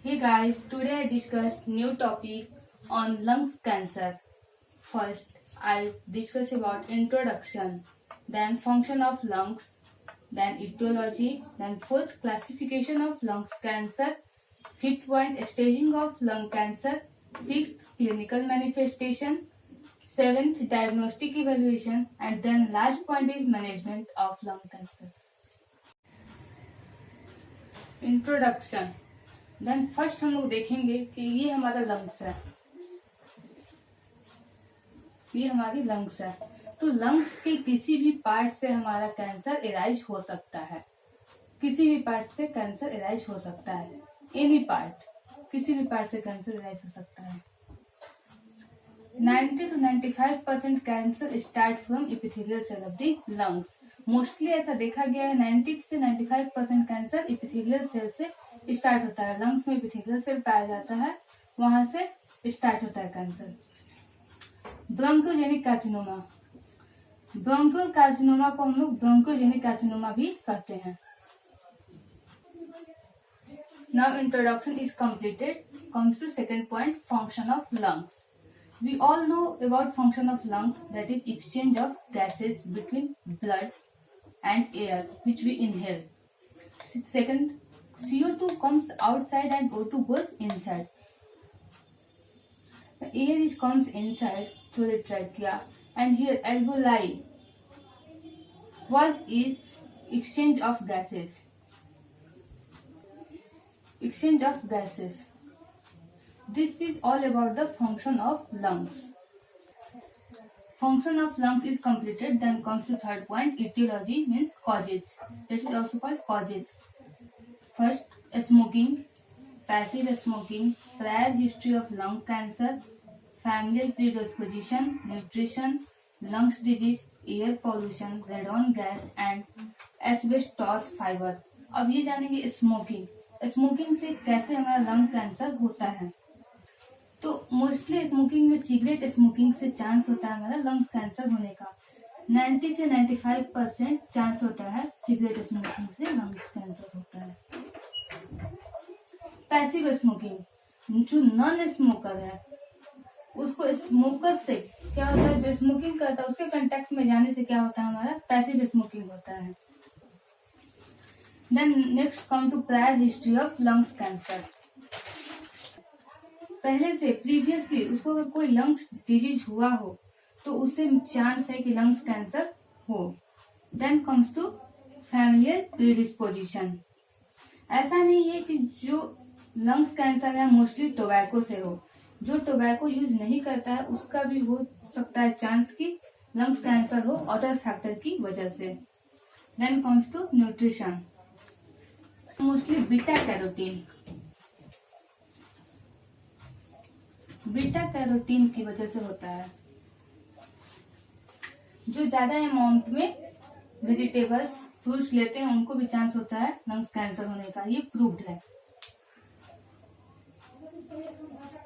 Hey guys, today I discuss new topic on lungs cancer. First, I'll discuss about introduction, then function of lungs, then etiology, then fourth classification of lungs cancer, fifth point staging of lung cancer, sixth clinical manifestation, seventh diagnostic evaluation, and then last point is management of lung cancer. Introduction then first हम लोग देखेंगे कि ये हमारा lungs है, ये हमारी lungs है। तो लंग्स के किसी भी पार्ट से हमारा कैंसर एराइज हो सकता है, किसी भी पार्ट से कैंसर एराइज हो सकता है, एनी पार्ट, किसी भी पार्ट से कैंसर एराइज हो सकता है। 90 to 95% cancer start from epithelial cell of the lungs. Mostly ऐसा देखा गया है 90 से 95% कैंसर एपिथेलियल सेल से स्टार्ट होता है। लंग्स में एपिथेलियल सेल पाया जाता है, वहां से स्टार्ट होता है cancer. Bronchogenic carcinoma, bronchial carcinoma को हम लोग ब्रोंकोजेनिक कार्सिनोमा भी कहते हैं। Now introduction is completed, comes to second point, function of lungs. We all know about function of lungs, that is exchange of gases between blood and air which we inhale. Second, CO2 comes outside and O2 goes inside. The air comes inside through the trachea, and here alveoli work is exchange of gases. Exchange of gases. This is all about the function of lungs. Function of lungs is completed, then comes to third point, etiology means causes. That is also called causes. First, smoking, passive smoking, prior history of lung cancer, familial predisposition, nutrition, lungs disease, air pollution, radon gas and asbestos fiber. अब ये जानेंगे smoking, smoking से कैसे हमारा lung cancer होता है। तो mostly smoking में, सिगरेट स्मोकिंग से चांस होता है हमारा लंग कैंसर होने का। 90 से 95% चांस होता है सिगरेट स्मोकिंग से लंग कैंसर होता है। पैसिव स्मोकिंग, जो नॉन स्मोकर है उसको स्मोकर से क्या होता है, जो स्मोकिंग करता है उसके कांटेक्ट में जाने से क्या होता है, हमारा पैसिव स्मोकिंग होता है। Then next come to prior history of lungs cancer. पहले से प्रीवियसली उसको अगर कोई लंग्स डिजीज हुआ हो तो उससे चांस है कि लंग्स कैंसर हो। Then comes to familial predisposition. ऐसा नहीं है कि जो लंग्स कैंसर है मोस्टली टोबैको से हो, जो टोबैको यूज नहीं करता है उसका भी हो सकता है चांस कि लंग्स कैंसर हो अदर फैक्टर की वजह से। Then comes to nutrition, mostly beta carotene, beta carotene की वजह से होता है। जो ज्यादा अमाउंट में वेजिटेबल्स फ्रूट्स लेते हैं उनको भी चांस होता है लंग्स कैंसर होने का, ये प्रूव्ड है।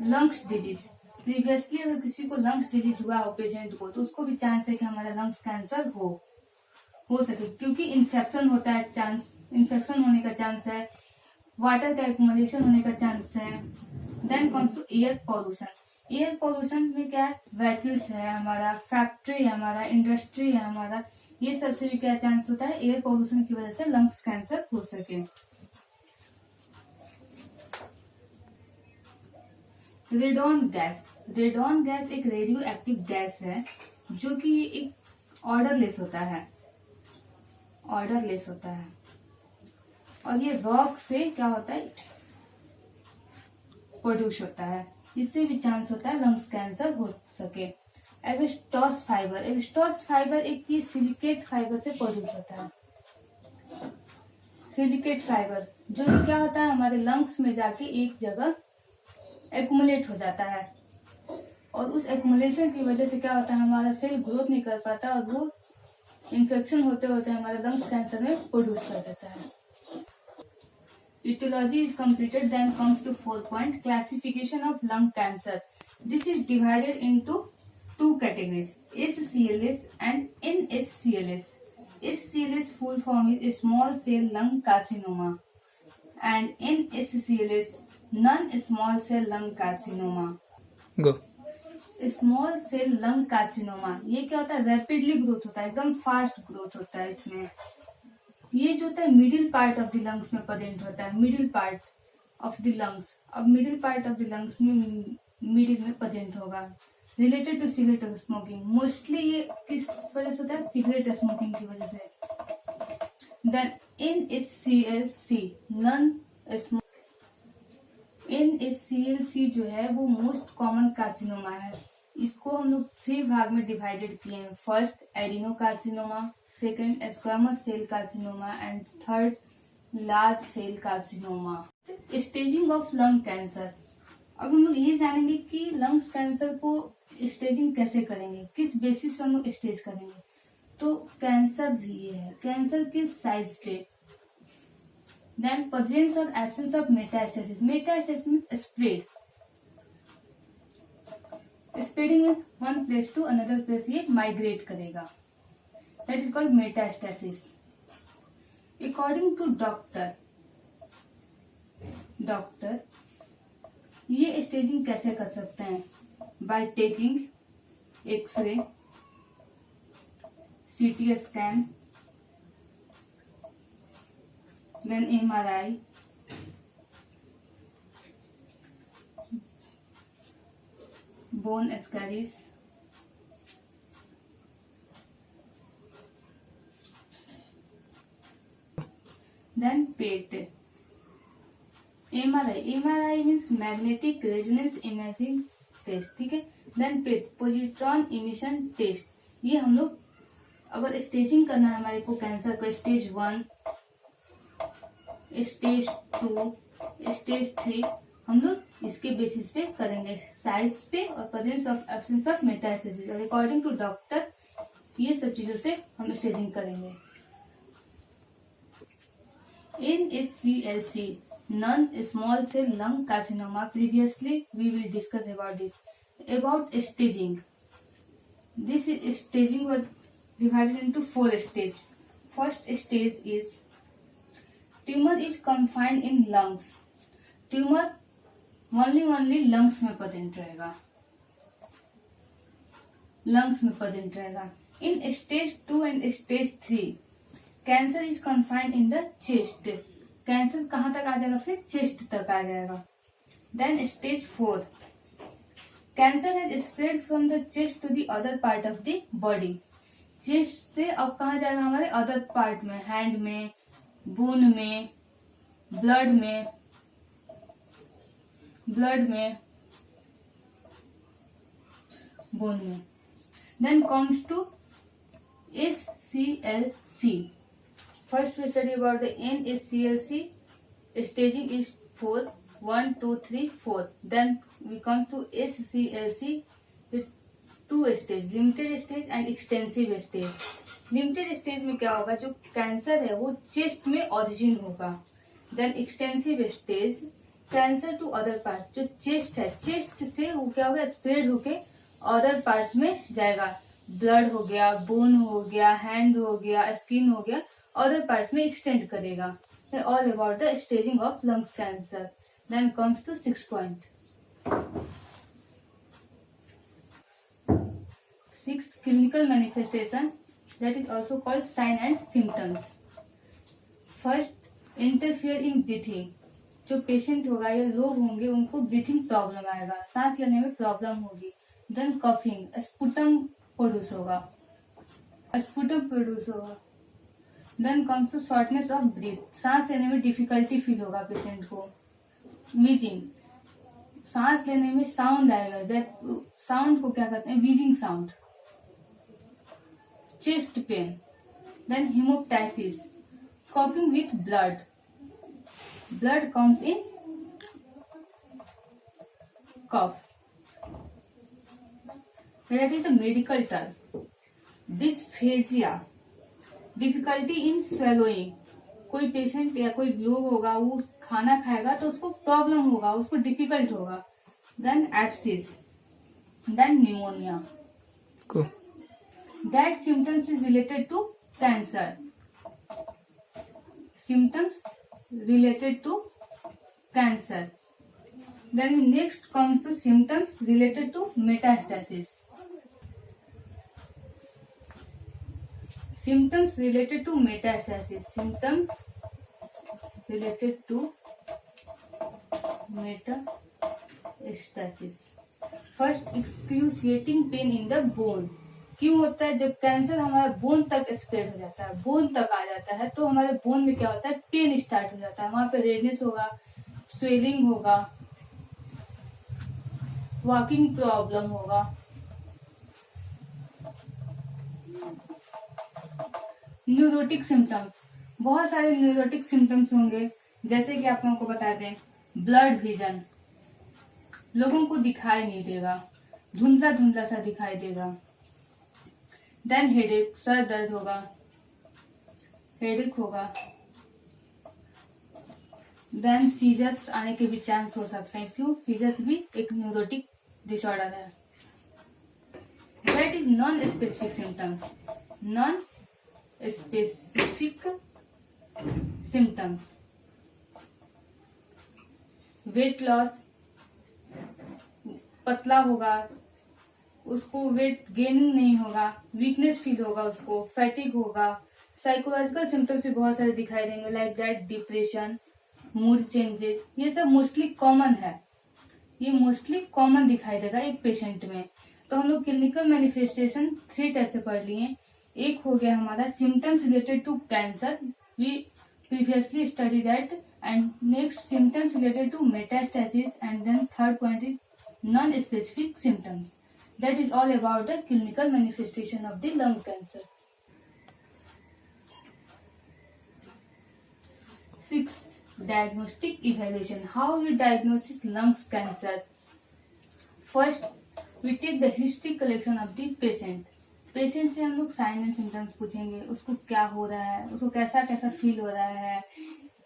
लंग्स डिजीज, प्रीवियसली अगर किसी को लंग्स डिजीज हुआ हो पेशेंट को तो उसको भी चांस है कि हमारा लंग्स कैंसर हो सके, क्योंकि इन्फेक्शन होता है, चांस इन्फेक्शन होने का चांस है, वाटर का एक्युमुलेशन होने का चांस है। Then comes to air pollution. Air pollution में क्या है, व्हीकल्स है हमारा, फैक्ट्री है हमारा, इंडस्ट्री है हमारा, ये सबसे भी क्या चांस होता है एयर पॉल्यूशन की वजह से लंग्स कैंसर हो सके। रेडॉन गैस, रेडॉन गैस एक रेडियो एक्टिव गैस है जो कि एक ऑर्डरलेस होता है, ऑर्डरलेस होता है, और ये रॉक से क्या होता है प्रोड्यूस होता है, इससे भी चांस होता है लंग्स कैंसर हो सके। एस्बेस्टॉस फाइबर, एस्बेस्टॉस फाइबर एक ये सिलिकेट फाइबर से प्रोड्यूस होता है। सिलिकेट फाइबर जो क्या होता है हमारे लंग्स में जाके एक जगह एक्युमुलेट हो जाता है, और उस एक्युमुलेशन की वजह से क्या होता है हमारा सेल ग्रोथ नहीं कर पाता और वो इन्फेक्शन होते होते हमारे लंग्स कैंसर में प्रोड्यूस कर देता है। Etiology is completed, then comes to fourth point, classification of lung cancer. This is divided into two categories, SCLS and NSCLS. SCLS full form is small cell lung carcinoma and NSCLS non-small cell lung carcinoma. Go. Small cell lung carcinoma, ये क्या होता है? Rapidly growth होता है, एकदम fast growth होता है इसमें। ये जो होता है middle part of the lungs में प्रेजेंट होता है, middle part of the lungs. अब middle part of the lungs में मिडिल में प्रेजेंट होगा। Related to cigarette smoking, mostly ये किस वजह से होता है? सिगरेट स्मोकिंग की वजह से। देन NSCLC, नॉन NSCLC जो है वो मोस्ट कॉमन कार्सिनोमा है। इसको हम लोग 3 भाग में डिवाइडेड किए हैं। First adenocarcinoma, second squamous cell carcinoma and third large cell carcinoma. Staging of lung cancer. अब हम लोग ये जानेंगे कि लंग्स कैंसर को स्टेजिंग कैसे करेंगे, किस बेसिस पर हम लोग स्टेज करेंगे। तो कैंसर ये है, कैंसर के साइज पे। देन प्रेजेंस और absence of metastasis. Metastasis means spread, spreading means one place to another place ये माइग्रेट करेगा, that is called metastasis. According to doctor ये स्टेजिंग कैसे कर सकते हैं? By taking x-ray, CT scan, then MRI, bone scaries, then PET. MRI means magnetic resonance imaging test, ठीक है। then PET, positron emission test. ये हम लोग अगर स्टेजिंग करना है हमारे को कैंसर को, स्टेज 1, स्टेज 2, स्टेज 3, हम लोग इसके बेसिस पे करेंगे, साइज पे और presence of absence of metastasis. और अकॉर्डिंग टू डॉक्टर ये सब चीजों से हम स्टेजिंग करेंगे। NSCLC, non small cell lung carcinoma. Previously we will discuss about this. About staging, this staging was divided into 4 stages. First stage is tumor is confined in lungs. Tumor only lungs में present रहेगा, lungs में present रहेगा। In stage 2 and stage 3, cancer is confined in the chest. Cancer कहाँ तक आ जाएगा? फिर chest तक आ जाएगा। Then stage 4, cancer has spread from the chest to the other part of the body. Chest से अब कहाँ जाएगा? हमारे अदर पार्ट में, हैंड में, बोन में, ब्लड में, बोन में। Then comes to SCLC. First we study about the NSCLC. Staging is 4, 1, 2, 3, 4. Then we come to SCLC with 2 stage, limited stage and extensive stage. Limited stage में क्या होगा? जो cancer है वो चेस्ट में ओरिजिन होगा। Then extensive stage, cancer to other part. जो chest है, चेस्ट से वो क्या होगा? स्प्रेड होके अदर पार्ट्स में जाएगा। ब्लड हो गया, बोन हो गया, हैंड हो गया, स्किन हो गया, अदर पार्ट में एक्सटेंड करेगा। All about the staging of lungs cancer. Then comes to 6 point. 6 clinical manifestation, that is also called sign and symptoms. First, interfere in breathing. जो पेशेंट होगा या लोग होंगे उनको ब्रीथिंग प्रॉब्लम आएगा, सांस लेने में प्रॉब्लम होगी। देन कफिंग, स्पुटम प्रोड्यूस होगा। Then comes to shortness of breath, सांस लेने में डिफिकल्टी फील होगा पेशेंट को। वीजिंग, सांस लेने में साउंड आएगा, दैट साउंड को क्या कहते हैं? Wheezing sound. Chest pain. Then haemoptysis, coughing with blood comes in cough. That is the medical term. Dysphagia, difficulty in swallowing. कोई पेशेंट या कोई लोग होगा वो खाना खाएगा तो उसको प्रॉब्लम होगा, उसको डिफिकल्ट होगा। Then abscess, then pneumonia. That symptoms is related to cancer. Symptoms related to cancer. Then next comes to symptoms related to metastasis. Symptoms related to metastasis. Symptoms related to metastasis. First, excruciating pain in the bone. क्यों होता है? जब cancer हमारे bone तक spread हो जाता है, bone तक आ जाता है, तो हमारे बोन में क्या होता है? पेन स्टार्ट हो जाता है। वहां पे रेडनेस होगा, स्वेलिंग होगा, वॉकिंग प्रॉब्लम होगा। न्यूरोटिक सिम्टम्स, बहुत सारे न्यूरोटिक सिम्टम्स होंगे, जैसे कि आप लोगों को बता दें, ब्लड विजन, लोगों को दिखाई नहीं देगा, धुंधला धुंधला सा दिखाई देगा। देन हेडेक, सर दर्द होगा, हेडेक होगा। देन सीजर्स आने के भी चांस हो सकते हैं। क्यों? सीजर्स भी एक न्यूरोटिक डिसऑर्डर है। That is non specific symptoms. Non specific symptoms, weight loss, पतला होगा, उसको वेट गेनिंग नहीं होगा, वीकनेस फील होगा, उसको फैटिक होगा। साइकोलॉजिकल सिम्टम्स भी बहुत सारे दिखाई देंगे, like that depression, mood changes. ये सब मोस्टली कॉमन है, ये मोस्टली कॉमन दिखाई देगा एक पेशेंट में। तो हम लोग क्लिनिकल मैनिफेस्टेशन 3 टाइप से पढ़ लिए। एक हो गया हमारा symptoms related to cancer, we previously study that, and next symptoms related to metastasis, and then third point is non specific symptoms. That is all about the clinical manifestation of the lung cancer. 6. Diagnostic evaluation. How we diagnose lung cancer? First, we take the history collection of the patient. Patient से हम लोग sign and symptoms पूछेंगे, उसको क्या हो रहा है, उसको कैसा कैसा फील हो रहा है,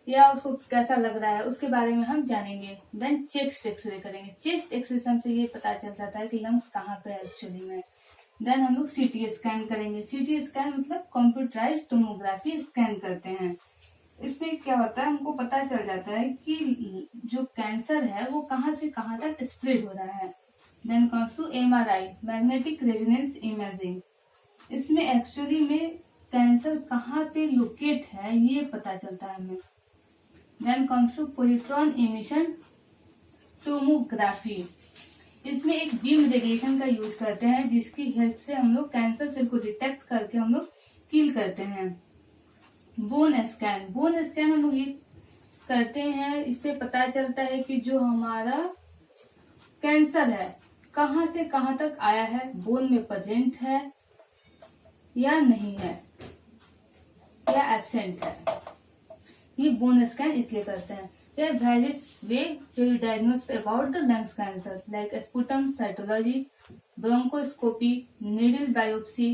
या उसको कैसा लग रहा है, उसके बारे में हम जानेंगे। देन चेस्ट एक्सरे करेंगे। चेस्ट एक्सरे से ये पता चल जाता है कि लंग्स कहाँ पे है एक्चुअली में। देन हम लोग सीटी स्कैन करेंगे। सीटी स्कैन मतलब कंप्यूटराइज्ड टोमोग्राफी स्कैन करते हैं। इसमें क्या होता है, हमको पता चल जाता है कि जो कैंसर है वो कहाँ से कहाँ तक स्प्रेड हो रहा है। Then comes to MRI, magnetic resonance imaging. इसमें एक्चुअली में कैंसर कहाँ पे लोकेट है ये पता चलता है हमें। Then comes to positron emission tomography. इसमें एक बीम रेडिएशन का यूज करते हैं, जिसकी हेल्प से हम लोग कैंसर सेल को डिटेक्ट करके हम लोग किल करते हैं। बोन स्कैन, बोन स्कैन हम लोग ये करते हैं, इससे पता चलता है कि जो हमारा कैंसर है कहाँ से कहाँ तक आया है, बोन में प्रेजेंट है या नहीं है, या एब्सेंट है। ये बोन स्कैन इसलिए करते हैं। There are various ways to diagnose about the lung cancer, like sputum cytology, bronchoscopy, needle biopsy,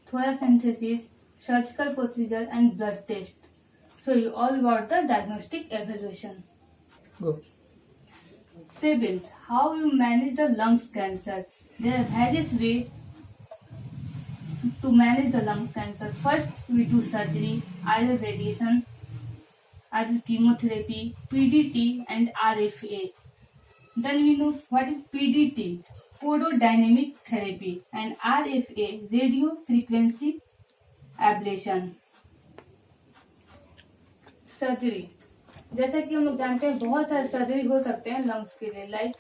thoracentesis, surgical procedure, and blood test. So you all about the diagnostic evaluation. Go. 7. How you manage the lung cancer? There are various ways to manage the lung cancer. First, we do surgery, either radiation, either chemotherapy, PDT, and RFA. Then we know what is PDT, photodynamic therapy, and RFA, radio frequency ablation. Surgery, जैसा कि हम लोग जानते हैं बहुत सारे surgery हो सकते हैं लंग्स के लिए, like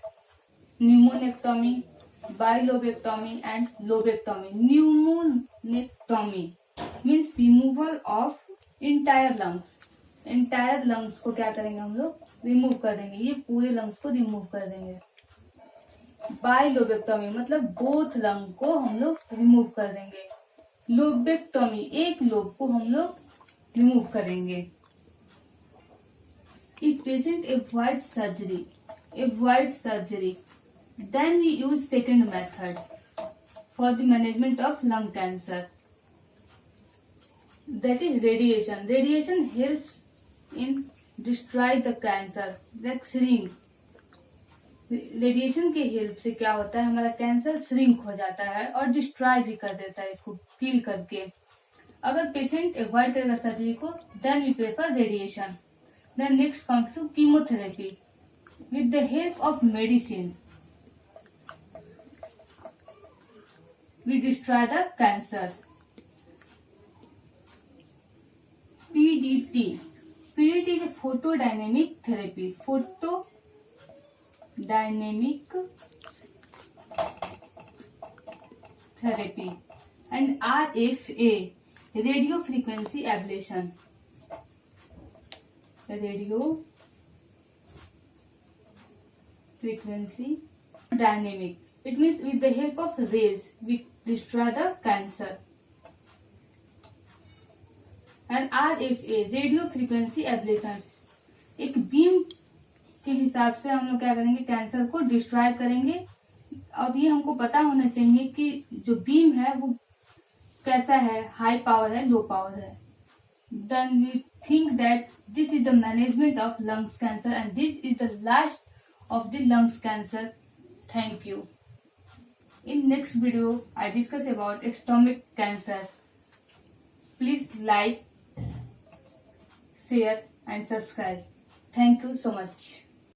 pneumonectomy, bilobectomy and lobectomy. Pneumonectomy means removal of entire lungs. Entire lungs को क्या करेंगे हम लोग, रिमूव कर देंगे, ये पूरे लंग्स को रिमूव कर देंगे. बाइलोबेक्टोमी मतलब बोथ लंग को हम लोग रिमूव कर देंगे. लोबेक्टोमी एक लोब को हम लोग रिमूव करेंगे. If patient avoids surgery, then we use second method for the management of lung cancer. That is radiation. Radiation helps in destroy the cancer, like shrink. Radiation के help से क्या होता है, हमारा कैंसर श्रिंक हो जाता है और डिस्ट्रॉय भी कर देता है इसको किल करके. अगर पेशेंट अवॉइड करेगा सर्जरी को, then we prefer radiation. Then next comes to chemotherapy. With the help of medicine, we destroy the cancer. PDT. PDT is a photodynamic therapy. Photodynamic therapy. And RFA, radio frequency ablation. Radio frequency dynamic. It means with the help of rays, we destroy the cancer. And RFA, radio frequency ablation, एक beam के हिसाब से हम लोग क्या करेंगे, cancer को destroy करेंगे. और ये हमको पता होना चाहिए कि जो बीम है वो कैसा है, हाई पावर है, लो पावर है. Then we think that this is the management of lungs cancer and this is the last of the lungs cancer. Thank you. In next video, I discuss about stomach cancer. Please like, share and subscribe. Thank you so much.